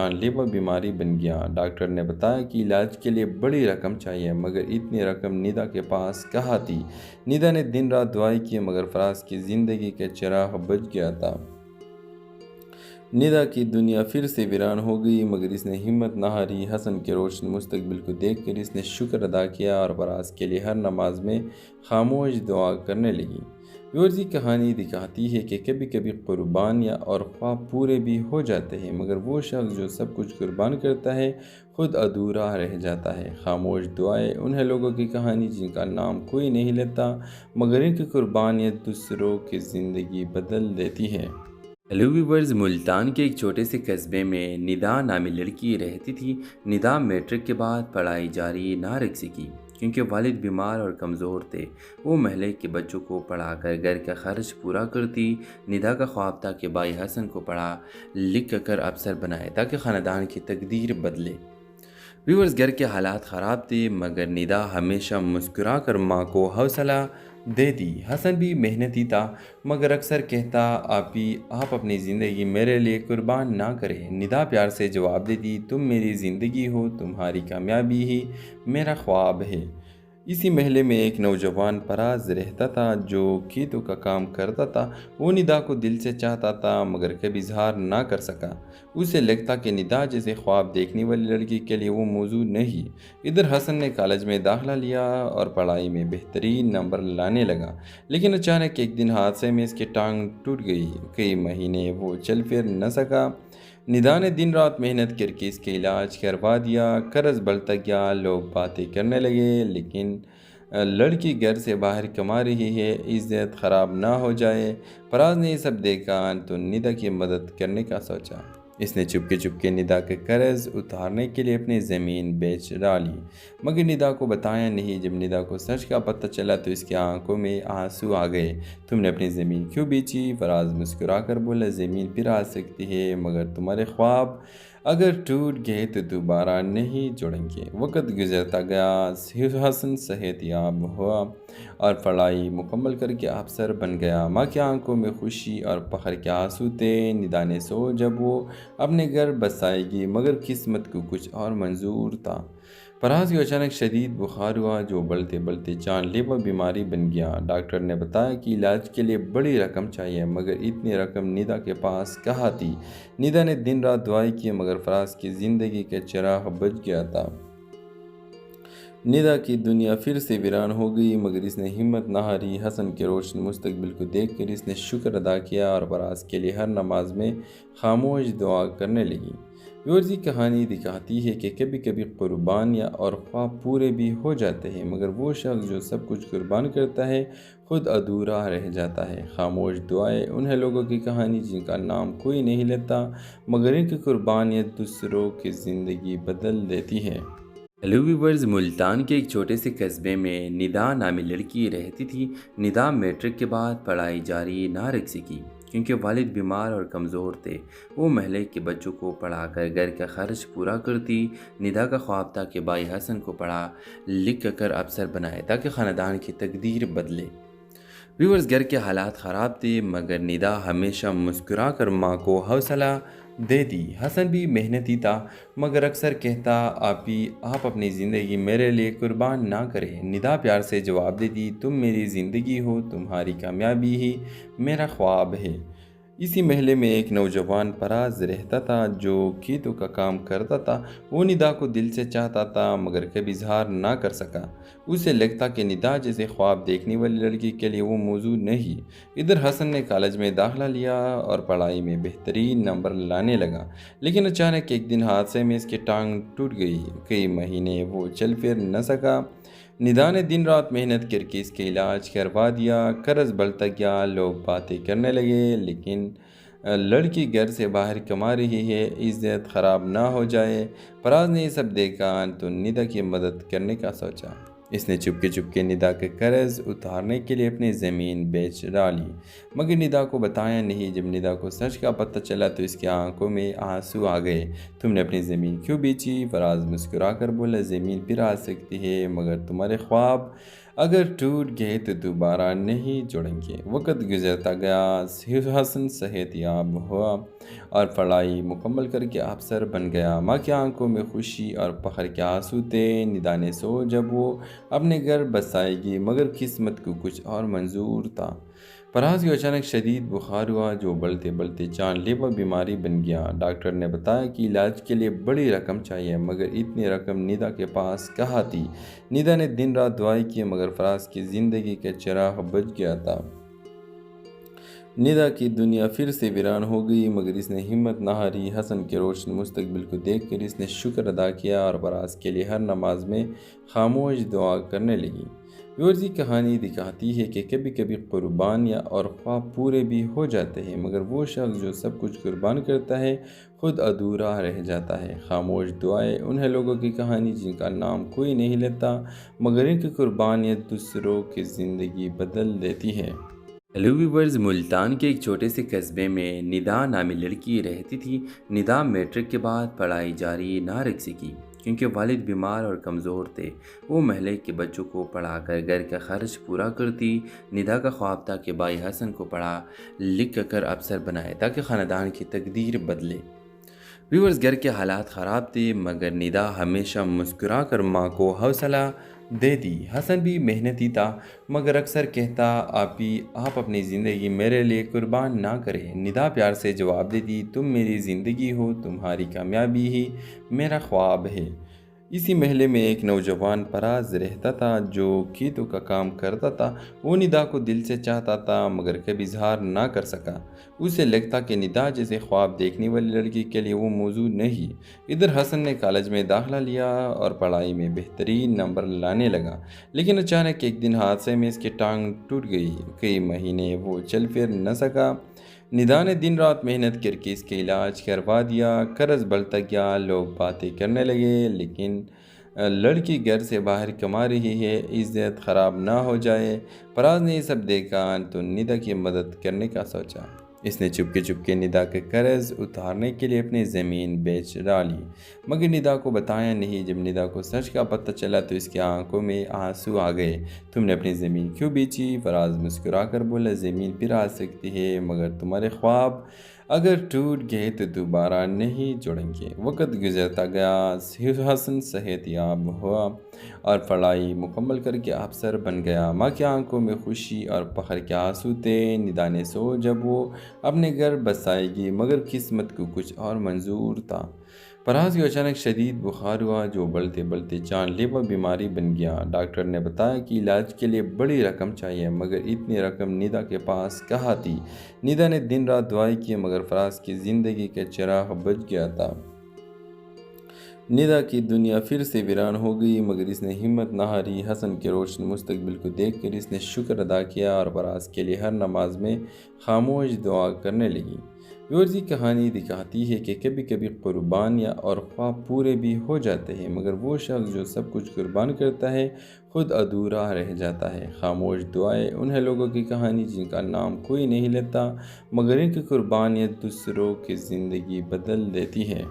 جان لیوا بیماری بن گیا۔ ڈاکٹر نے بتایا کہ علاج کے لیے بڑی رقم چاہیے، مگر اتنی رقم ندا کے پاس کہاں تھی۔ ندا نے دن رات دعائیں کی، مگر فراز کی زندگی کا چراغ بجھ گیا تھا۔ ندا کی دنیا پھر سے ویران ہو گئی، مگر اس نے ہمت نہ ہاری۔ حسن کے روشن مستقبل کو دیکھ کر اس نے شکر ادا کیا اور فراز کے لیے ہر نماز میں خاموش دعا کرنے لگی۔ یہ کہانی دکھاتی ہے کہ کبھی کبھی قربانیاں اور خواب پورے بھی ہو جاتے ہیں، مگر وہ شخص جو سب کچھ قربان کرتا ہے خود ادھورا رہ جاتا ہے۔ خاموش دعائیں انہیں لوگوں کی کہانی جن کا نام کوئی نہیں لیتا، مگر ان کی قربانیاں دوسروں کی زندگی بدل دیتی ہے۔ ہیلو ویورز، ملتان کے ایک چھوٹے سے قصبے میں ندا نامی لڑکی رہتی تھی۔ ندا میٹرک کے بعد پڑھائی جاری نہ رکھ سکی کیونکہ والد بیمار اور کمزور تھے۔ وہ محلے کے بچوں کو پڑھا کر گھر کا خرچ پورا کرتی۔ ندا کا خواب تھا کہ بھائی حسن کو پڑھا لکھ کر افسر بنائے تاکہ خاندان کی تقدیر بدلے۔ ویورز، گھر کے حالات خراب تھے، مگر ندا ہمیشہ مسکرا کر ماں کو حوصلہ دیتی۔ حسن بھی محنتی تھا، مگر اکثر کہتا آپ اپنی زندگی میرے لیے قربان نہ کریں۔ ندا پیار سے جواب دیتی، تم میری زندگی ہو، تمہاری کامیابی ہی میرا خواب ہے۔ اسی محلے میں ایک نوجوان فراز رہتا تھا جو کھیتوں کا کام کرتا تھا۔ وہ ندا کو دل سے چاہتا تھا، مگر کبھی اظہار نہ کر سکا۔ اسے لگتا کہ ندا جیسے خواب دیکھنے والی لڑکی کے لیے وہ موضوع نہیں۔ ادھر حسن نے کالج میں داخلہ لیا اور پڑھائی میں بہترین نمبر لانے لگا، لیکن اچانک ایک دن حادثے میں اس کی ٹانگ ٹوٹ گئی۔ کئی مہینے وہ چل پھر نہ سکا۔ ندا نے دن رات محنت کر کے اس کے علاج کروا دیا۔ قرض بڑھتا گیا، لوگ باتیں کرنے لگے، لیکن لڑکی گھر سے باہر کما رہی ہے، عزت خراب نہ ہو جائے۔ فراز نے یہ سب دیکھا تو ندا کی مدد کرنے کا سوچا۔ اس نے چپکے ندا کے قرض اتارنے کے لیے اپنی زمین بیچ ڈالی، مگر ندا کو بتایا نہیں۔ جب ندا کو سچ کا پتہ چلا تو اس کی آنکھوں میں آنسو آ گئے۔ تم نے اپنی زمین کیوں بیچی؟ فراز مسکرا کر بولا، زمین پھر آ سکتی ہے، مگر تمہارے خواب اگر ٹوٹ گئے تو دوبارہ نہیں جڑیں گے۔ وقت گزرتا گیا، حسن صحت یاب ہوا اور پڑھائی مکمل کر کے افسر بن گیا۔ ماں کی آنکھوں میں خوشی اور فخر کے آنسو تھے۔ ندا نے جب وہ اپنے گھر بسائے گی، مگر قسمت کو کچھ اور منظور تھا۔ فراز کو اچانک شدید بخار ہوا جو بڑھتے بڑھتے جان لیوا بیماری بن گیا۔ ڈاکٹر نے بتایا کہ علاج کے لیے بڑی رقم چاہیے، مگر اتنی رقم ندا کے پاس کہاں تھی۔ ندا نے دن رات دعائیں کی، مگر فراز کی زندگی کا چراغ بجھ گیا تھا۔ ندا کی دنیا پھر سے ویران ہو گئی، مگر اس نے ہمت نہ ہاری۔ حسن کے روشن مستقبل کو دیکھ کر اس نے شکر ادا کیا اور فراز کے لیے ہر نماز میں خاموش دعا کرنے لگی۔ یہ کہانی دکھاتی ہے کہ کبھی کبھی قربانیاں اور خواب پورے بھی ہو جاتے ہیں، مگر وہ شخص جو سب کچھ قربان کرتا ہے خود ادھورا رہ جاتا ہے۔ خاموش دعائیں انہیں لوگوں کی کہانی جن کا نام کوئی نہیں لیتا، مگر ان کی قربانیاں دوسروں کی زندگی بدل دیتی ہے۔ ہیلو ویورز، ملتان کے ایک چھوٹے سے قصبے میں ندا نامی لڑکی رہتی تھی۔ ندا میٹرک کے بعد پڑھائی جاری نہ رکھ سکی کیونکہ والد بیمار اور کمزور تھے۔ وہ محلے کے بچوں کو پڑھا کر گھر کا خرچ پورا کرتی۔ ندا کا خواب تھا کہ بھائی حسن کو پڑھا لکھ کر افسر بنائے تاکہ خاندان کی تقدیر بدلے۔ ویورز، گھر کے حالات خراب تھے، مگر ندا ہمیشہ مسکرا کر ماں کو حوصلہ دیتی۔ حسن بھی محنتی تھا، مگر اکثر کہتا آپ اپنی زندگی میرے لیے قربان نہ کریں۔ ندا پیار سے جواب دیتی، تم میری زندگی ہو، تمہاری کامیابی ہی میرا خواب ہے۔ اسی محلے میں ایک نوجوان فراز رہتا تھا جو کھیتوں کا کام کرتا تھا۔ وہ ندا کو دل سے چاہتا تھا، مگر کبھی اظہار نہ کر سکا۔ اسے لگتا کہ ندا جیسے خواب دیکھنے والی لڑکی کے لیے وہ موضوع نہیں۔ ادھر حسن نے کالج میں داخلہ لیا اور پڑھائی میں بہترین نمبر لانے لگا، لیکن اچانک ایک دن حادثے میں اس کی ٹانگ ٹوٹ گئی۔ کئی مہینے وہ چل پھر نہ سکا۔ ندا نے دن رات محنت کر کے اس کے علاج کروا دیا۔ قرض بڑھتا گیا، لوگ باتیں کرنے لگے، لیکن لڑکی گھر سے باہر کما رہی ہے، عزت خراب نہ ہو جائے۔ فراز نے یہ سب دیکھا تو ندا کی مدد کرنے کا سوچا۔ اس نے چپکے ندا کے قرض اتارنے کے لیے اپنی زمین بیچ ڈالی، مگر ندا کو بتایا نہیں۔ جب ندا کو سچ کا پتہ چلا تو اس کی آنکھوں میں آنسو آ گئے۔ تم نے اپنی زمین کیوں بیچی؟ فراز مسکرا کر بولا، زمین پھر آ سکتی ہے، مگر تمہارے خواب اگر ٹوٹ گئے تو دوبارہ نہیں جڑیں گے۔ وقت گزرتا گیا، حسن صحت یاب ہوا اور پڑھائی مکمل کر کے افسر بن گیا۔ ماں کی آنکھوں میں خوشی اور فخر کے آنسو تھے۔ ندا نے سو جب وہ اپنے گھر بسائے گی، مگر قسمت کو کچھ اور منظور تھا۔ فراز کو اچانک شدید بخار ہوا جو بڑھتے بڑھتے جان لیوا بیماری بن گیا۔ ڈاکٹر نے بتایا کہ علاج کے لیے بڑی رقم چاہیے، مگر اتنی رقم ندا کے پاس کہاں تھی۔ ندا نے دن رات دعائیں کی، مگر فراز کی زندگی کا چراغ بجھ گیا تھا۔ ندا کی دنیا پھر سے ویران ہو گئی، مگر اس نے ہمت نہ ہاری۔ حسن کے روشن مستقبل کو دیکھ کر اس نے شکر ادا کیا اور فراز کے لیے ہر نماز میں خاموش دعا کرنے لگی۔ یہ کہانی دکھاتی ہے کہ کبھی کبھی قربانیاں اور خواب پورے بھی ہو جاتے ہیں، مگر وہ شخص جو سب کچھ قربان کرتا ہے خود ادھورا رہ جاتا ہے۔ خاموش دعائیں انہیں لوگوں کی کہانی جن کا نام کوئی نہیں لیتا، مگر ان کی قربانیاں دوسروں کی زندگی بدل دیتی ہے۔ ہیلو ویورز، ملتان کے ایک چھوٹے سے قصبے میں ندا نامی لڑکی رہتی تھی۔ ندا میٹرک کے بعد پڑھائی جاری نہ رکھ سکی کیونکہ والد بیمار اور کمزور تھے۔ وہ محلے کے بچوں کو پڑھا کر گھر کا خرچ پورا کرتی۔ ندا کا خواب تھا کہ بھائی حسن کو پڑھا لکھ کر افسر بنائے تاکہ خاندان کی تقدیر بدلے۔ ویورز، گھر کے حالات خراب تھے، مگر ندا ہمیشہ مسکرا کر ماں کو حوصلہ دیتی۔ حسن بھی محنتی تھا، مگر اکثر کہتا آپ اپنی زندگی میرے لیے قربان نہ کریں۔ ندا پیار سے جواب دیتی، تم میری زندگی ہو، تمہاری کامیابی ہی میرا خواب ہے۔ اسی محلے میں ایک نوجوان فراز رہتا تھا جو کھیتوں کا کام کرتا تھا۔ وہ ندا کو دل سے چاہتا تھا، مگر کبھی اظہار نہ کر سکا۔ اسے لگتا کہ ندا جیسے خواب دیکھنے والی لڑکی کے لیے وہ موجود نہیں۔ ادھر حسن نے کالج میں داخلہ لیا اور پڑھائی میں بہترین نمبر لانے لگا، لیکن اچانک ایک دن حادثے میں اس کی ٹانگ ٹوٹ گئی۔ کئی مہینے وہ چل پھر نہ سکا۔ ندا نے دن رات محنت کر کے اس کا علاج کروا دیا۔ قرض بڑھتا گیا، لوگ باتیں کرنے لگے، لیکن لڑکی گھر سے باہر کما رہی ہے، عزت خراب نہ ہو جائے۔ فراز نے یہ سب دیکھا تو ندا کی مدد کرنے کا سوچا۔ اس نے چپکے ندا کے قرض اتارنے کے لیے اپنی زمین بیچ ڈالی، مگر ندا کو بتایا نہیں۔ جب ندا کو سچ کا پتہ چلا تو اس کی آنکھوں میں آنسو آ گئے۔ تم نے اپنی زمین کیوں بیچی؟ فراز مسکرا کر بولا، زمین پھر آ سکتی ہے، مگر تمہارے خواب اگر ٹوٹ گئے تو دوبارہ نہیں جڑیں گے۔ وقت گزرتا گیا، حسن صحت یاب ہوا اور پڑھائی مکمل کر کے افسر بن گیا۔ ماں کی آنکھوں میں خوشی اور فخر کے آنسو تھے۔ ندا نے سو جب وہ اپنے گھر بسائے گی، مگر قسمت کو کچھ اور منظور تھا۔ فراز کو اچانک شدید بخار ہوا جو بڑھتے بڑھتے جان لیوا بیماری بن گیا۔ ڈاکٹر نے بتایا کہ علاج کے لیے بڑی رقم چاہیے، مگر اتنی رقم ندا کے پاس کہاں تھی۔ ندا نے دن رات دعائیں کی، مگر فراز کی زندگی کا چراغ بجھ گیا تھا۔ ندا کی دنیا پھر سے ویران ہو گئی، مگر اس نے ہمت نہ ہاری۔ حسن کے روشن مستقبل کو دیکھ کر اس نے شکر ادا کیا اور فراز کے لیے ہر نماز میں خاموش دعا کرنے لگی۔ یہ کہانی دکھاتی ہے کہ کبھی کبھی قربانیاں اور خواب پورے بھی ہو جاتے ہیں، مگر وہ شخص جو سب کچھ قربان کرتا ہے خود ادھورا رہ جاتا ہے۔ خاموش دعائیں انہیں لوگوں کی کہانی جن کا نام کوئی نہیں لیتا، مگر ان کی قربانیاں دوسروں کی زندگی بدل دیتی ہے۔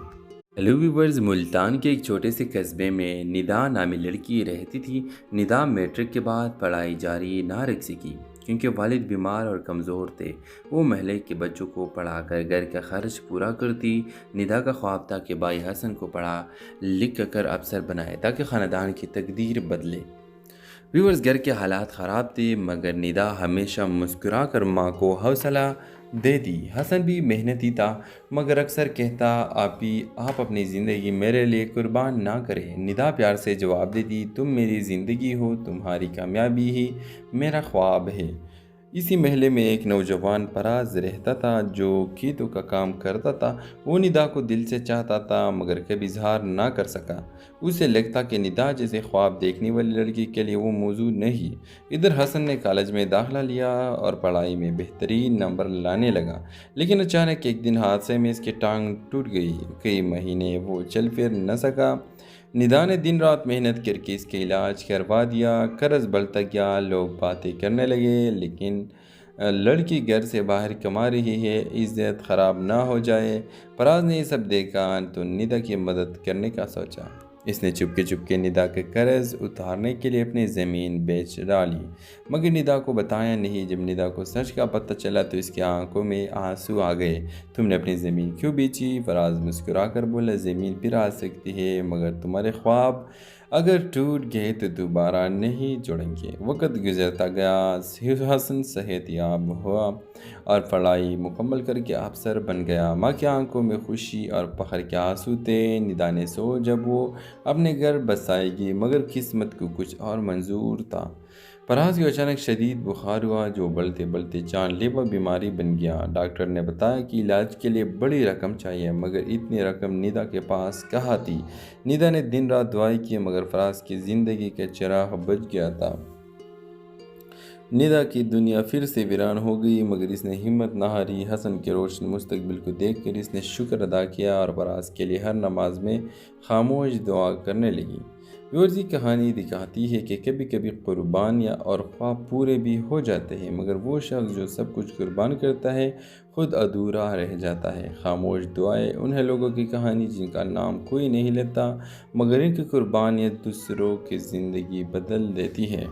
ہیلو ویورز، ملتان کے ایک چھوٹے سے قصبے میں ندا نامی لڑکی رہتی تھی۔ ندا میٹرک کے بعد پڑھائی جاری نہ رکھ سکی کیونکہ والد بیمار اور کمزور تھے۔ وہ محلے کے بچوں کو پڑھا کر گھر کا خرچ پورا کرتی۔ ندا کا خواب تھا کہ بھائی حسن کو پڑھا لکھ کر افسر بنائے تاکہ خاندان کی تقدیر بدلے۔ ویورز، گھر کے حالات خراب تھے، مگر ندا ہمیشہ مسکرا کر ماں کو حوصلہ دیتی۔ حسن بھی محنتی تھا، مگر اکثر کہتا آپ اپنی زندگی میرے لیے قربان نہ کریں۔ ندا پیار سے جواب دیتی، تم میری زندگی ہو، تمہاری کامیابی ہی میرا خواب ہے۔ اسی محلے میں ایک نوجوان فراز رہتا تھا جو کھیتوں کا کام کرتا تھا۔ وہ ندا کو دل سے چاہتا تھا، مگر کبھی اظہار نہ کر سکا۔ اسے لگتا کہ ندا جیسے خواب دیکھنے والی لڑکی کے لیے وہ موجود نہیں۔ ادھر حسن نے کالج میں داخلہ لیا اور پڑھائی میں بہترین نمبر لانے لگا، لیکن اچانک ایک دن حادثے میں اس کی ٹانگ ٹوٹ گئی۔ کئی مہینے وہ چل پھر نہ سکا۔ ندا نے دن رات محنت کر کے اس کا علاج کروا دیا۔ قرض بڑھتا گیا، لوگ باتیں کرنے لگے، لیکن لڑکی گھر سے باہر کما رہی ہے، عزت خراب نہ ہو جائے۔ فراز نے یہ سب دیکھا تو ندا کی مدد کرنے کا سوچا۔ اس نے چپکے چپکے ندا کے قرض اتارنے کے لیے اپنی زمین بیچ ڈالی، مگر ندا کو بتایا نہیں۔ جب ندا کو سچ کا پتہ چلا تو اس کی آنکھوں میں آنسو آ گئے۔ تم نے اپنی زمین کیوں بیچی؟ فراز مسکرا کر بولا، زمین پھر آ سکتی ہے مگر تمہارے خواب اگر ٹوٹ گئے تو دوبارہ نہیں جڑیں گے۔ وقت گزرتا گیا، حسن صحت یاب ہوا اور پڑھائی مکمل کر کے افسر بن گیا۔ ماں کی آنکھوں میں خوشی اور فخر کے آنسو تھے۔ ندا نے سو جب وہ اپنے گھر بسائے گی مگر قسمت کو کچھ اور منظور تھا۔ فراز کو اچانک شدید بخار ہوا جو بڑھتے بڑھتے جان لیوا بیماری بن گیا۔ ڈاکٹر نے بتایا کہ علاج کے لیے بڑی رقم چاہیے مگر اتنی رقم ندا کے پاس کہاں تھی۔ ندا نے دن رات دعائیں کی مگر فراز کی زندگی کا چراغ بجھ گیا تھا۔ ندا کی دنیا پھر سے ویران ہو گئی مگر اس نے ہمت نہ ہاری۔ حسن کے روشن مستقبل کو دیکھ کر اس نے شکر ادا کیا اور فراز کے لیے ہر نماز میں خاموش دعا کرنے لگی۔ ویورز، یہ کہانی دکھاتی ہے کہ کبھی کبھی قربانیاں اور خواب پورے بھی ہو جاتے ہیں مگر وہ شخص جو سب کچھ قربان کرتا ہے خود ادھورا رہ جاتا ہے۔ خاموش دعائیں انہیں لوگوں کی کہانی جن کا نام کوئی نہیں لیتا مگر ان کی قربانیاں دوسروں کی زندگی بدل دیتی ہے۔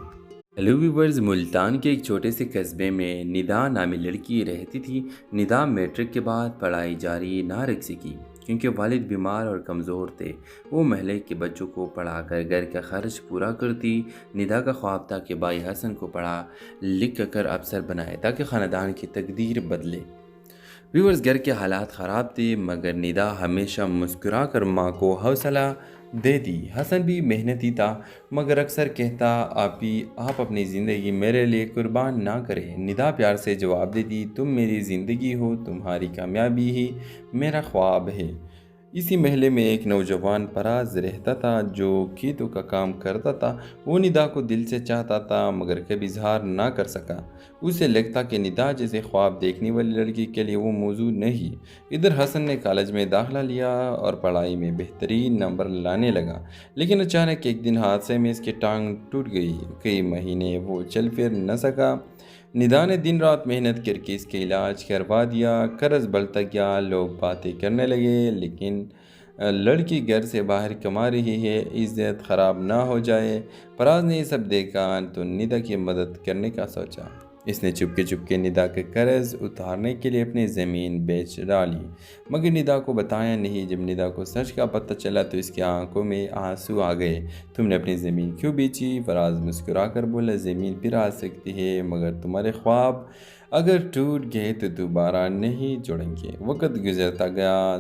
ہیلو ویورز، ملتان کے ایک چھوٹے سے قصبے میں ندا نامی لڑکی رہتی تھی۔ ندا میٹرک کے بعد پڑھائی جاری نہ رکھ سکی کیونکہ والد بیمار اور کمزور تھے۔ وہ محلے کے بچوں کو پڑھا کر گھر کا خرچ پورا کرتی۔ ندا کا خواب تھا کہ بھائی حسن کو پڑھا لکھ کر افسر بنائے تاکہ خاندان کی تقدیر بدلے۔ ویورز، گھر کے حالات خراب تھے مگر ندا ہمیشہ مسکرا کر ماں کو حوصلہ دیتی۔ حسن بھی محنتی تھا مگر اکثر کہتا، آپ اپنی زندگی میرے لیے قربان نہ کریں۔ ندا پیار سے جواب دیتی، تم میری زندگی ہو، تمہاری کامیابی ہی میرا خواب ہے۔ اسی محلے میں ایک نوجوان فراز رہتا تھا جو کھیتوں کا کام کرتا تھا۔ وہ ندا کو دل سے چاہتا تھا مگر کبھی اظہار نہ کر سکا۔ اسے لگتا کہ ندا جیسے خواب دیکھنے والی لڑکی کے لیے وہ موضوع نہیں۔ ادھر حسن نے کالج میں داخلہ لیا اور پڑھائی میں بہترین نمبر لانے لگا لیکن اچانک ایک دن حادثے میں اس کی ٹانگ ٹوٹ گئی۔ کئی مہینے وہ چل پھر نہ سکا۔ ندا نے دن رات محنت کر کے اس کے علاج کروا دیا۔ قرض بڑھتا گیا، لوگ باتیں کرنے لگے لیکن لڑکی گھر سے باہر کما رہی ہے، عزت خراب نہ ہو جائے۔ فراز نے یہ سب دیکھا تو ندا کی مدد کرنے کا سوچا۔ اس نے چپکے چپکے ندا کے قرض اتارنے کے لیے اپنی زمین بیچ ڈالی مگر ندا کو بتایا نہیں۔ جب ندا کو سچ کا پتہ چلا تو اس کی آنکھوں میں آنسو آ گئے۔ تم نے اپنی زمین کیوں بیچی؟ فراز مسکرا کر بولا، زمین پھر آ سکتی ہے مگر تمہارے خواب اگر ٹوٹ گئے تو دوبارہ نہیں جڑیں گے۔ وقت گزرتا گیا،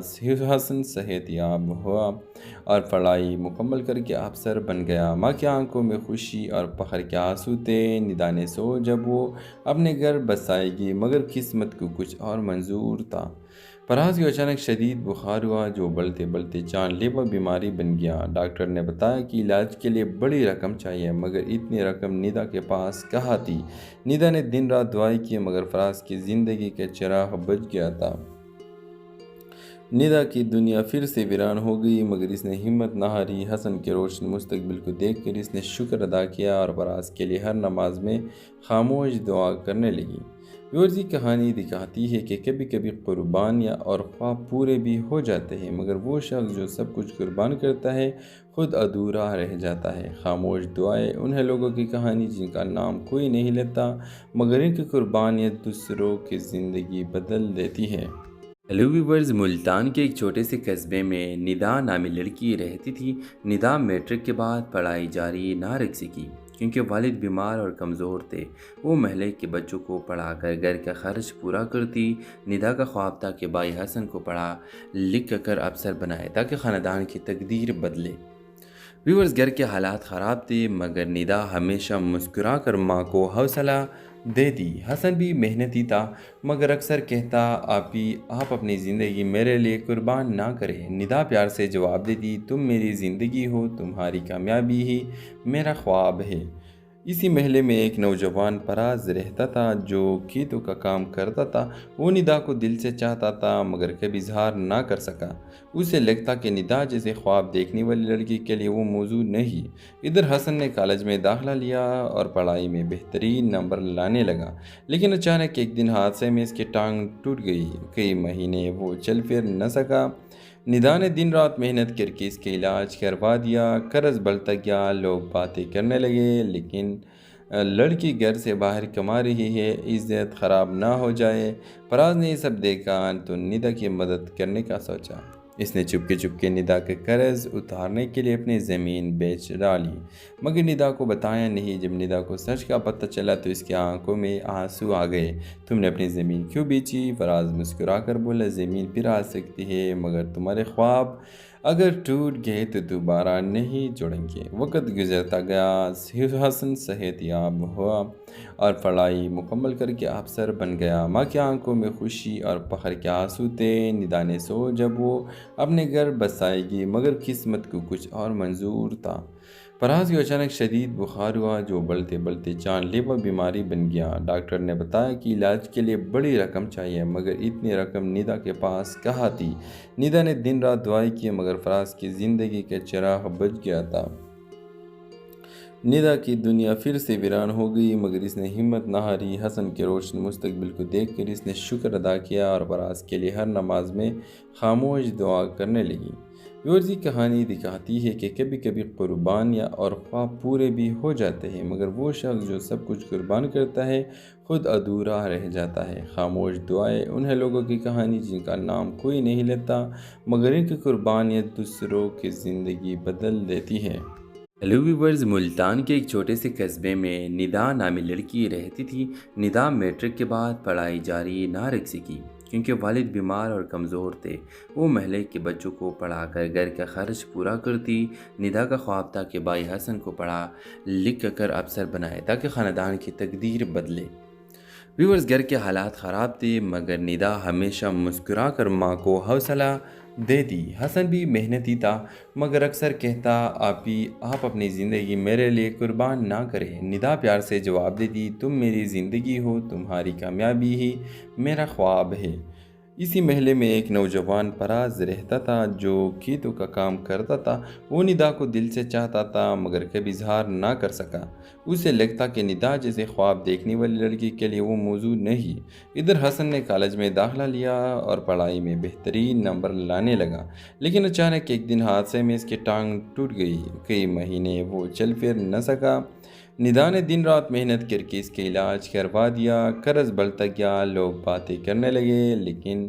حسن صحت یاب ہوا اور پڑھائی مکمل کر کے افسر بن گیا۔ ماں کی آنکھوں میں خوشی اور فخر کے آنسو تھے۔ ندا نے سو جب وہ اپنے گھر بسائے گی مگر قسمت کو کچھ اور منظور تھا۔ فراز کو اچانک شدید بخار ہوا جو بڑھتے بڑھتے جان لیوا بیماری بن گیا۔ ڈاکٹر نے بتایا کہ علاج کے لیے بڑی رقم چاہیے مگر اتنی رقم ندا کے پاس کہاں تھی۔ ندا نے دن رات دعائیں کی مگر فراز کی زندگی کا چراغ بجھ گیا تھا۔ ندا کی دنیا پھر سے ویران ہو گئی مگر اس نے ہمت نہ ہاری۔ حسن کے روشن مستقبل کو دیکھ کر اس نے شکر ادا کیا اور فراز کے لیے ہر نماز میں خاموش دعا کرنے لگی۔ ویورز، یہ کہانی دکھاتی ہے کہ کبھی کبھی قربانیاں اور خواب پورے بھی ہو جاتے ہیں مگر وہ شخص جو سب کچھ قربان کرتا ہے خود ادھورا رہ جاتا ہے۔ خاموش دعائیں انہیں لوگوں کی کہانی جن کا نام کوئی نہیں لیتا مگر ان کی قربانیاں دوسروں کی زندگی بدل دیتی ہے۔ ہیلو ویورز، ملتان کے ایک چھوٹے سے قصبے میں ندا نامی لڑکی رہتی تھی۔ ندا میٹرک کے بعد پڑھائی جاری نہ رکھ سکی کیونکہ والد بیمار اور کمزور تھے۔ وہ محلے کے بچوں کو پڑھا کر گھر کا خرچ پورا کرتی۔ ندا کا خواب تھا کہ بھائی حسن کو پڑھا لکھ کر افسر بنائے تاکہ خاندان کی تقدیر بدلے۔ ویورز، گھر کے حالات خراب تھے مگر ندا ہمیشہ مسکرا کر ماں کو حوصلہ دیتی۔ حسن بھی محنتی تھا مگر اکثر کہتا، آپ اپنی زندگی میرے لیے قربان نہ کریں۔ ندا پیار سے جواب دیتی، تم میری زندگی ہو، تمہاری کامیابی ہی میرا خواب ہے۔ اسی محلے میں ایک نوجوان فراز رہتا تھا جو کھیتوں کا کام کرتا تھا۔ وہ ندا کو دل سے چاہتا تھا مگر کبھی اظہار نہ کر سکا۔ اسے لگتا کہ ندا جیسے خواب دیکھنے والی لڑکی کے لیے وہ موضوع نہیں۔ ادھر حسن نے کالج میں داخلہ لیا اور پڑھائی میں بہترین نمبر لانے لگا لیکن اچانک ایک دن حادثے میں اس کی ٹانگ ٹوٹ گئی۔ کئی مہینے وہ چل پھر نہ سکا۔ ندا نے دن رات محنت کر کے اس کے علاج کروا دیا، قرض بڑھتا گیا، لوگ باتیں کرنے لگے، لیکن لڑکی گھر سے باہر کما رہی ہے، عزت خراب نہ ہو جائے۔ فراز نے یہ سب دیکھا تو ندا کی مدد کرنے کا سوچا۔ اس نے چپکے ندا کے قرض اتارنے کے لیے اپنی زمین بیچ ڈالی، مگر ندا کو بتایا نہیں۔ جب ندا کو سچ کا پتہ چلا تو اس کی آنکھوں میں آنسو آ گئے۔ تم نے اپنی زمین کیوں بیچی؟ فراز مسکرا کر بولا، زمین پھر آ سکتی ہے، مگر تمہارے خواب اگر ٹوٹ گئے تو دوبارہ نہیں جڑیں گے۔ وقت گزرتا گیا، حسن صحت یاب ہوا اور پڑھائی مکمل کر کے افسر بن گیا۔ ماں کی آنکھوں میں خوشی اور فخر کے آنسو تھے۔ ندا نے سو جب وہ اپنے گھر بسائے گی، مگر قسمت کو کچھ اور منظور تھا۔ فراز کو اچانک شدید بخار ہوا جو بڑھتے بڑھتے جان لیوا بیماری بن گیا۔ ڈاکٹر نے بتایا کہ علاج کے لیے بڑی رقم چاہیے، مگر اتنی رقم ندا کے پاس کہاں تھی؟ ندا نے دن رات دعائیں کی، مگر فراز کی زندگی کا چراغ بجھ گیا تھا۔ ندا کی دنیا پھر سے ویران ہو گئی، مگر اس نے ہمت نہ ہاری۔ حسن کے روشن مستقبل کو دیکھ کر اس نے شکر ادا کیا اور فراز کے لیے ہر نماز میں خاموش دعا کرنے لگی۔ یہ کہانی دکھاتی ہے کہ کبھی کبھی قربانیاں اور خواب پورے بھی ہو جاتے ہیں، مگر وہ شخص جو سب کچھ قربان کرتا ہے خود ادھورا رہ جاتا ہے۔ خاموش دعائیں انہیں لوگوں کی کہانی جن کا نام کوئی نہیں لیتا، مگر ان کی قربانیاں دوسروں کی زندگی بدل دیتی ہے۔ ہیلو ویورز، ملتان کے ایک چھوٹے سے قصبے میں ندا نامی لڑکی رہتی تھی۔ ندا میٹرک کے بعد پڑھائی جاری نہ رکھ سکی کیونکہ والد بیمار اور کمزور تھے۔ وہ محلے کے بچوں کو پڑھا کر گھر کا خرچ پورا کرتی۔ ندا کا خواب تھا کہ بھائی حسن کو پڑھا لکھ کر افسر بنائے تاکہ خاندان کی تقدیر بدلے۔ ویورز، گھر کے حالات خراب تھے، مگر ندا ہمیشہ مسکرا کر ماں کو حوصلہ دیتی۔ حسن بھی محنتی تھا، مگر اکثر کہتا، آپ اپنی زندگی میرے لیے قربان نہ کریں۔ ندا پیار سے جواب دیتی، تم میری زندگی ہو، تمہاری کامیابی ہی میرا خواب ہے۔ اسی محلے میں ایک نوجوان فراز رہتا تھا جو کھیتوں کا کام کرتا تھا۔ وہ ندا کو دل سے چاہتا تھا، مگر کبھی اظہار نہ کر سکا۔ اسے لگتا کہ ندا جیسے خواب دیکھنے والی لڑکی کے لیے وہ موضوع نہیں۔ ادھر حسن نے کالج میں داخلہ لیا اور پڑھائی میں بہترین نمبر لانے لگا، لیکن اچانک ایک دن حادثے میں اس کی ٹانگ ٹوٹ گئی۔ کئی مہینے وہ چل پھر نہ سکا۔ ندا نے دن رات محنت کر کے اس کے علاج کروا دیا، قرض بڑھتا گیا، لوگ باتیں کرنے لگے، لیکن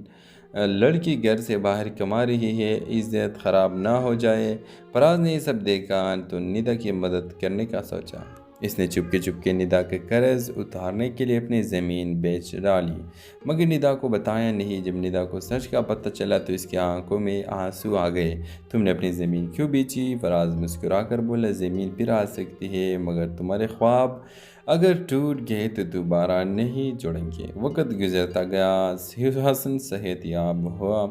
لڑکی گھر سے باہر کما رہی ہے، عزت خراب نہ ہو جائے۔ فراز نے یہ سب دیکھا تو ندا کی مدد کرنے کا سوچا۔ اس نے چپکے ندا کے قرض اتارنے کے لیے اپنی زمین بیچ ڈالی، مگر ندا کو بتایا نہیں۔ جب ندا کو سچ کا پتہ چلا تو اس کی آنکھوں میں آنسو آ گئے۔ تم نے اپنی زمین کیوں بیچی؟ فراز مسکرا کر بولا، زمین پھر آ سکتی ہے، مگر تمہارے خواب اگر ٹوٹ گئے تو دوبارہ نہیں جڑیں گے۔ وقت گزرتا گیا، حسن صحت یاب ہوا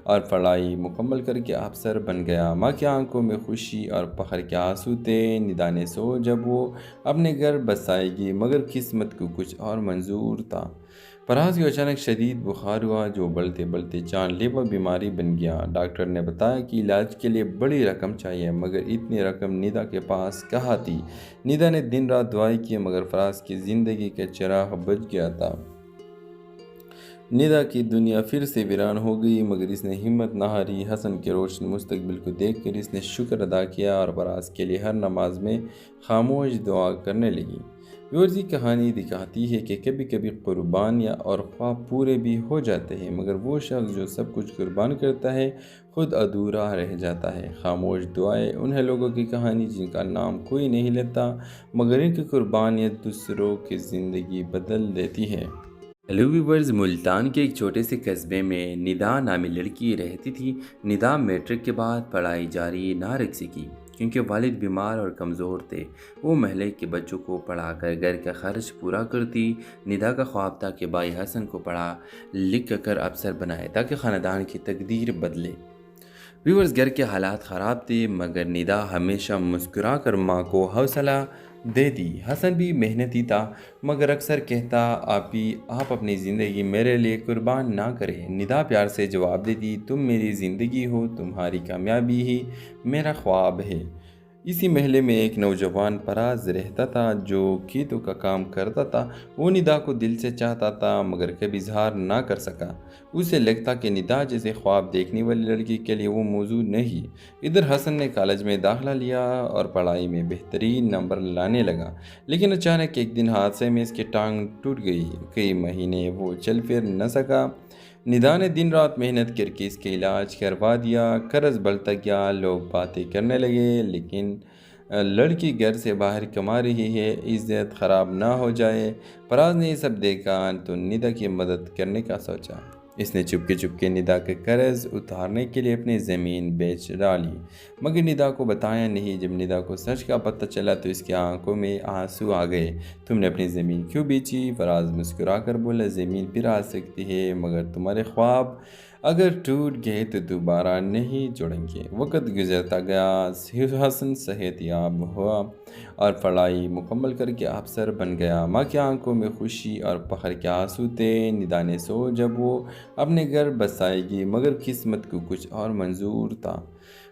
اور پڑھائی مکمل کر کے افسر بن گیا۔ ماں کی آنکھوں میں خوشی اور فخر کے آنسو تھے۔ ندا نے سو جب وہ اپنے گھر بسائے گی، مگر قسمت کو کچھ اور منظور تھا۔ فراز کو اچانک شدید بخار ہوا جو بڑھتے بڑھتے جان لیوا بیماری بن گیا۔ ڈاکٹر نے بتایا کہ علاج کے لیے بڑی رقم چاہیے، مگر اتنی رقم ندا کے پاس کہاں تھی؟ ندا نے دن رات دعائیں کی، مگر فراز کی زندگی کا چراغ بجھ گیا تھا۔ ندا کی دنیا پھر سے ویران ہو گئی، مگر اس نے ہمت نہ ہاری۔ حسن کے روشن مستقبل کو دیکھ کر اس نے شکر ادا کیا اور فراز کے لیے ہر نماز میں خاموش دعا کرنے لگی۔ یہ کہانی دکھاتی ہے کہ کبھی کبھی قربانیاں اور خواب پورے بھی ہو جاتے ہیں، مگر وہ شخص جو سب کچھ قربان کرتا ہے خود ادھورا رہ جاتا ہے۔ خاموش دعائیں انہیں لوگوں کی کہانی جن کا نام کوئی نہیں لیتا، مگر ان کی قربانیاں دوسروں کی زندگی بدل دیتی ہے۔ ہیلو ویورز، ملتان کے ایک چھوٹے سے قصبے میں ندا نامی لڑکی رہتی تھی۔ ندا میٹرک کے بعد پڑھائی جاری نہ رکھ سکی کیونکہ والد بیمار اور کمزور تھے۔ وہ محلے کے بچوں کو پڑھا کر گھر کا خرچ پورا کرتی۔ ندا کا خواب تھا کہ بھائی حسن کو پڑھا لکھ کر افسر بنائے تاکہ خاندان کی تقدیر بدلے۔ ویورز، گھر کے حالات خراب تھے، مگر ندا ہمیشہ مسکرا کر ماں کو حوصلہ دیتی۔ حسن بھی محنتی تھا، مگر اکثر کہتا، آپ اپنی زندگی میرے لیے قربان نہ کریں۔ ندا پیار سے جواب دیتی، تم میری زندگی ہو، تمہاری کامیابی ہی میرا خواب ہے۔ اسی محلے میں ایک نوجوان پراز رہتا تھا جو کھیتوں کا کام کرتا تھا۔ وہ ندا کو دل سے چاہتا تھا مگر کبھی اظہار نہ کر سکا۔ اسے لگتا کہ ندا جیسے خواب دیکھنے والی لڑکی کے لیے وہ موضوع نہیں۔ ادھر حسن نے کالج میں داخلہ لیا اور پڑھائی میں بہترین نمبر لانے لگا، لیکن اچانک ایک دن حادثے میں اس کی ٹانگ ٹوٹ گئی۔ کئی مہینے وہ چل پھر نہ سکا۔ ندا نے دن رات محنت کر کے اس کے علاج کروا دیا۔ قرض بڑھتا گیا، لوگ باتیں کرنے لگے لیکن لڑکی گھر سے باہر کما رہی ہے، عزت خراب نہ ہو جائے۔ فراز نے یہ سب دیکھا تو ندا کی مدد کرنے کا سوچا۔ اس نے چپکے ندا کے قرض اتارنے کے لیے اپنی زمین بیچ ڈالی، مگر ندا کو بتایا نہیں۔ جب ندا کو سچ کا پتہ چلا تو اس کی آنکھوں میں آنسو آ گئے۔ تم نے اپنی زمین کیوں بیچی؟ فراز مسکرا کر بولا، زمین پھر آ سکتی ہے مگر تمہارے خواب اگر ٹوٹ گئے تو دوبارہ نہیں جڑیں گے۔ وقت گزرتا گیا، حسن صحت یاب ہوا اور پڑھائی مکمل کر کے افسر بن گیا۔ ماں کی آنکھوں میں خوشی اور فخر کے آنسو تھے۔ ندا نے جب وہ اپنے گھر بسائے گی مگر قسمت کو کچھ اور منظور تھا۔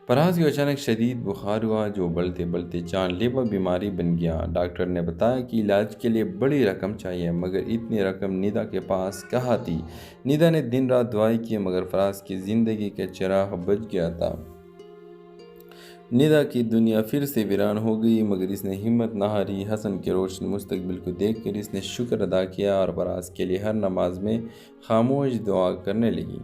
فراز کو اچانک شدید بخار ہوا جو بڑھتے بڑھتے جان لیوا بیماری بن گیا۔ ڈاکٹر نے بتایا کہ علاج کے لیے بڑی رقم چاہیے، مگر اتنی رقم ندا کے پاس کہاں تھی۔ ندا نے دن رات دعائیں کی مگر فراز کی زندگی کا چراغ بجھ گیا تھا۔ ندا کی دنیا پھر سے ویران ہو گئی مگر اس نے ہمت نہ ہاری۔ حسن کے روشن مستقبل کو دیکھ کر اس نے شکر ادا کیا اور فراز کے لیے ہر نماز میں خاموش دعا کرنے لگی۔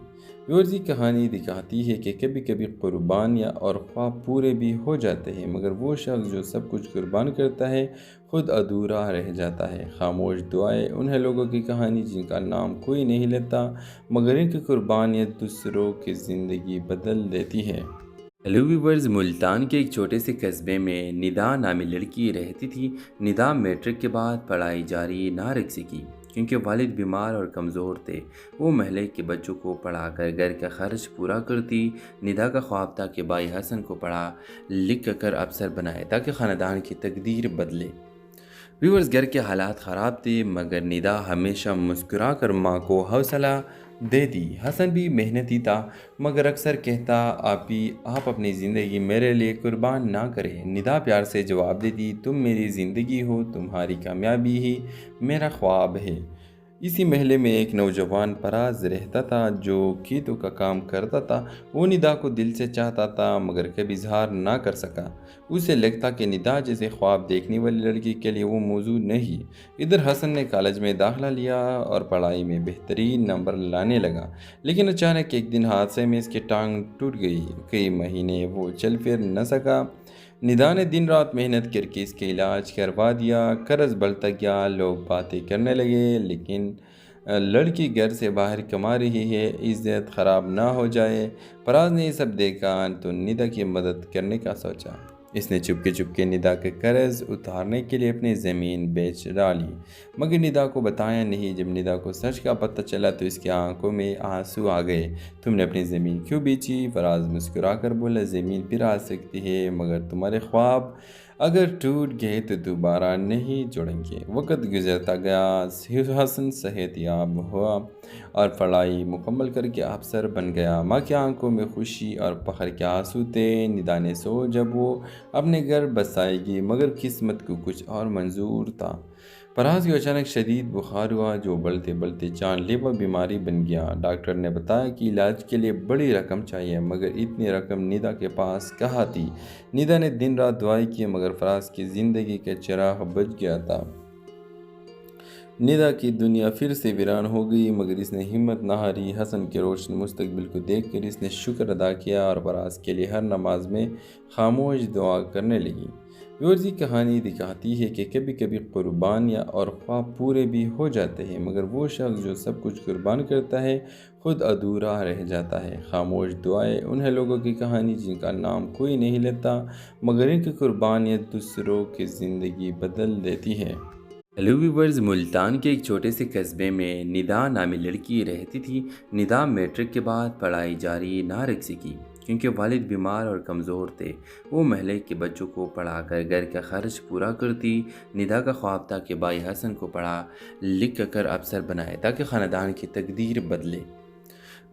یہ کہانی دکھاتی ہے کہ کبھی کبھی قربانیاں اور خواب پورے بھی ہو جاتے ہیں مگر وہ شخص جو سب کچھ قربان کرتا ہے خود ادھورا رہ جاتا ہے۔ خاموش دعائیں انہیں لوگوں کی کہانی جن کا نام کوئی نہیں لیتا مگر ان کی قربانیاں دوسروں کی زندگی بدل دیتی ہے۔ ہیلو ویورز، ملتان کے ایک چھوٹے سے قصبے میں ندا نامی لڑکی رہتی تھی۔ ندا میٹرک کے بعد پڑھائی جاری نہ رکھ سکی کیونکہ والد بیمار اور کمزور تھے۔ وہ محلے کے بچوں کو پڑھا کر گھر کا خرچ پورا کرتی۔ ندا کا خواب تھا کہ بھائی حسن کو پڑھا لکھ کر افسر بنائے تاکہ خاندان کی تقدیر بدلے۔ ویورز، گھر کے حالات خراب تھے مگر ندا ہمیشہ مسکرا کر ماں کو حوصلہ دیتی۔ حسن بھی محنتی تھا مگر اکثر کہتا، آپ اپنی زندگی میرے لیے قربان نہ کریں۔ ندا پیار سے جواب دیتی، تم میری زندگی ہو، تمہاری کامیابی ہی میرا خواب ہے۔ اسی محلے میں ایک نوجوان پراز رہتا تھا جو کھیتوں کا کام کرتا تھا۔ وہ ندا کو دل سے چاہتا تھا مگر کبھی اظہار نہ کر سکا۔ اسے لگتا کہ ندا جیسے خواب دیکھنے والی لڑکی کے لیے وہ موضوع نہیں۔ ادھر حسن نے کالج میں داخلہ لیا اور پڑھائی میں بہترین نمبر لانے لگا، لیکن اچانک ایک دن حادثے میں اس کی ٹانگ ٹوٹ گئی۔ کئی مہینے وہ چل پھر نہ سکا۔ ندا نے دن رات محنت کر کے اس کے علاج کروا دیا۔ قرض بڑھتا گیا، لوگ باتیں کرنے لگے لیکن لڑکی گھر سے باہر کما رہی ہے، عزت خراب نہ ہو جائے۔ فراز نے یہ سب دیکھا تو ندا کی مدد کرنے کا سوچا۔ اس نے چپکے ندا کے قرض اتارنے کے لیے اپنی زمین بیچ ڈالی، مگر ندا کو بتایا نہیں۔ جب ندا کو سچ کا پتہ چلا تو اس کی آنکھوں میں آنسو آ گئے۔ تم نے اپنی زمین کیوں بیچی؟ فراز مسکرا کر بولا، زمین پھر آ سکتی ہے مگر تمہارے خواب اگر ٹوٹ گئے تو دوبارہ نہیں جڑیں گے۔ وقت گزرتا گیا، حسن صحت یاب ہوا اور پڑھائی مکمل کر کے افسر بن گیا۔ ماں کی آنکھوں میں خوشی اور فخر کے آنسو تھے۔ ندا نے جب وہ اپنے گھر بسائے گی مگر قسمت کو کچھ اور منظور تھا۔ فراز کو اچانک شدید بخار ہوا جو بڑھتے بڑھتے جان لیوا بیماری بن گیا۔ ڈاکٹر نے بتایا کہ علاج کے لیے بڑی رقم چاہیے مگر اتنی رقم ندا کے پاس کہاں تھی۔ ندا نے دن رات دعائیں کی مگر فراز کی زندگی کا چراغ بجھ گیا تھا۔ ندا کی دنیا پھر سے ویران ہو گئی مگر اس نے ہمت نہ ہاری۔ حسن کے روشن مستقبل کو دیکھ کر اس نے شکر ادا کیا اور فراز کے لیے ہر نماز میں خاموش دعا کرنے لگی۔ یہ کہانی دکھاتی ہے کہ کبھی کبھی قربانیاں اور خواب پورے بھی ہو جاتے ہیں مگر وہ شخص جو سب کچھ قربان کرتا ہے خود ادھورا رہ جاتا ہے۔ خاموش دعائیں انہیں لوگوں کی کہانی جن کا نام کوئی نہیں لیتا مگر ان کی قربانیاں دوسروں کی زندگی بدل دیتی ہے۔ ہیلو ویورز، ملتان کے ایک چھوٹے سے قصبے میں ندا نامی لڑکی رہتی تھی۔ ندا میٹرک کے بعد پڑھائی جاری نہ رکھ سکی کیونکہ والد بیمار اور کمزور تھے۔ وہ محلے کے بچوں کو پڑھا کر گھر کا خرچ پورا کرتی۔ ندا کا خواب تھا کہ بھائی حسن کو پڑھا لکھ کر افسر بنائے تاکہ خاندان کی تقدیر بدلے۔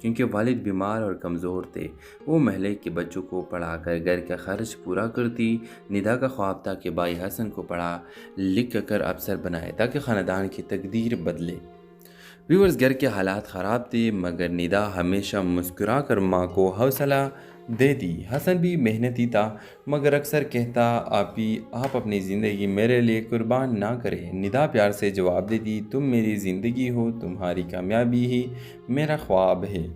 کیونکہ والد بیمار اور کمزور تھے۔ وہ محلے کے بچوں کو پڑھا کر گھر کا خرچ پورا کرتی۔ ندا کا خواب تھا کہ بھائی حسن کو پڑھا لکھ کر افسر بنائے تاکہ خاندان کی تقدیر بدلے۔ ویورز، گھر کے حالات خراب تھے مگر ندا ہمیشہ مسکرا کر ماں کو حوصلہ دیتی۔ حسن بھی محنتی تھا مگر اکثر کہتا آپ اپنی زندگی میرے لیے قربان نہ کریں۔ ندا پیار سے جواب دیتی، تم میری زندگی ہو، تمہاری کامیابی ہی میرا خواب ہے۔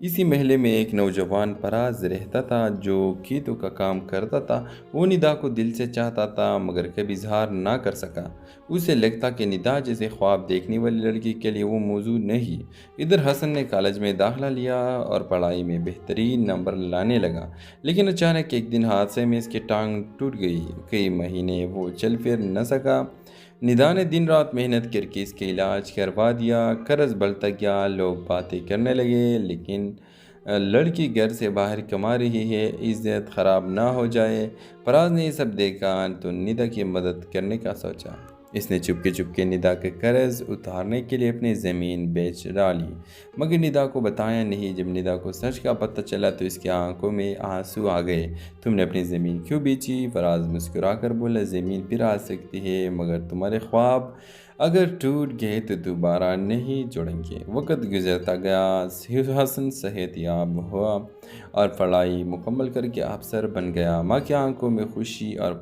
اسی محلے میں ایک نوجوان پراز رہتا تھا جو کھیتوں کا کام کرتا تھا۔ وہ ندا کو دل سے چاہتا تھا مگر کبھی اظہار نہ کر سکا۔ اسے لگتا کہ ندا جیسے خواب دیکھنے والی لڑکی کے لیے وہ موضوع نہیں۔ ادھر حسن نے کالج میں داخلہ لیا اور پڑھائی میں بہترین نمبر لانے لگا، لیکن اچانک ایک دن حادثے میں اس کی ٹانگ ٹوٹ گئی۔ کئی مہینے وہ چل پھر نہ سکا۔ ندا نے دن رات محنت کر کے اس کے علاج کروا دیا۔ قرض بڑھتا گیا، لوگ باتیں کرنے لگے لیکن لڑکی گھر سے باہر کما رہی ہے، عزت خراب نہ ہو جائے۔ فراز نے یہ سب دیکھا تو ندا کی مدد کرنے کا سوچا۔ اس نے چپکے ندا کے قرض اتارنے کے لیے اپنی زمین بیچ ڈالی مگر ندا کو بتایا نہیں۔ جب ندا کو سچ کا پتہ چلا تو اس کی آنکھوں میں آنسو آ گئے۔ تم نے اپنی زمین کیوں بیچی؟ فراز مسکرا کر بولا، زمین پھر آ سکتی ہے مگر تمہارے خواب اگر ٹوٹ گئے تو دوبارہ نہیں جڑیں گے۔ وقت گزرتا گیا، حسن صحت یاب ہوا اور پڑھائی مکمل کر کے افسر بن گیا۔ ماں کی آنکھوں میں خوشی اور